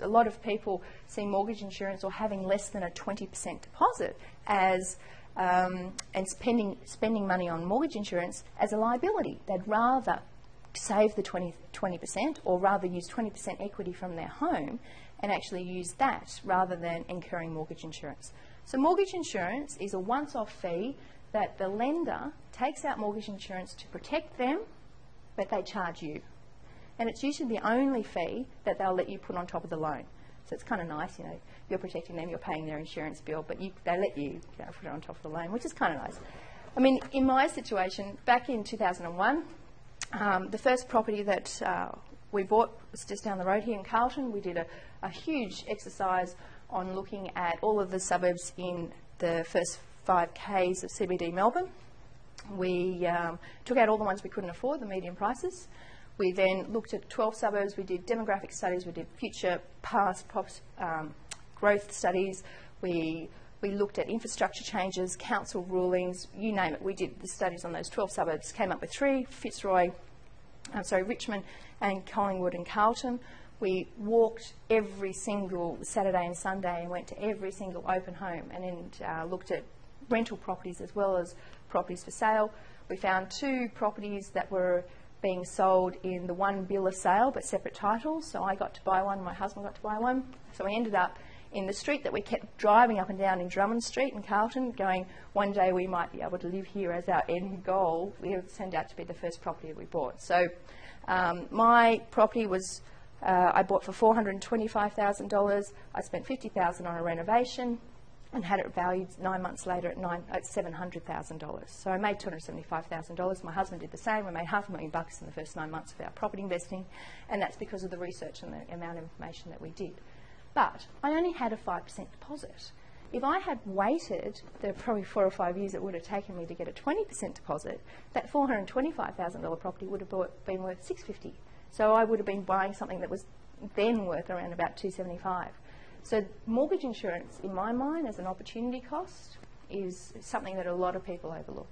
a lot of people see mortgage insurance or having less than a 20% deposit as and spending money on mortgage insurance as a liability. They'd rather save the 20% or rather use 20% equity from their home and actually use that rather than incurring mortgage insurance. So mortgage insurance is a once-off fee that the lender takes out mortgage insurance to protect them, but they charge you. And it's usually the only fee that they'll let you put on top of the loan. So it's kind of nice, you know, you're protecting them, you're paying their insurance bill, but they let you put it on top of the loan, which is kind of nice. I mean, in my situation, back in 2001, the first property that we bought was just down the road here in Carlton. We did a huge exercise on looking at all of the suburbs in the first 5 Ks of CBD Melbourne. We took out all the ones we couldn't afford, the median prices. We then looked at 12 suburbs. We did demographic studies. We did future, past growth studies. We looked at infrastructure changes, council rulings, you name it. We did the studies on those 12 suburbs, came up with 3, Richmond and Collingwood and Carlton. We walked every single Saturday and Sunday and went to every single open home and then looked at rental properties as well as properties for sale. We found 2 properties that were being sold in the one bill of sale but separate titles. So I got to buy one, my husband got to buy one. So we ended up in the street that we kept driving up and down in Drummond Street in Carlton, going, one day we might be able to live here as our end goal. It turned out to be the first property we bought. So my property was, I bought for $425,000. I spent $50,000 on a renovation and had it valued 9 months later at $700,000. So I made $275,000. My husband did the same. We made $500,000 in the first 9 months of our property investing, and that's because of the research and the amount of information that we did. But I only had a 5% deposit. If I had waited the probably 4 or 5 years it would have taken me to get a 20% deposit, that $425,000 property would have been worth $650,000. So I would have been buying something that was then worth around about $275,000. So mortgage insurance, in my mind, as an opportunity cost, is something that a lot of people overlook.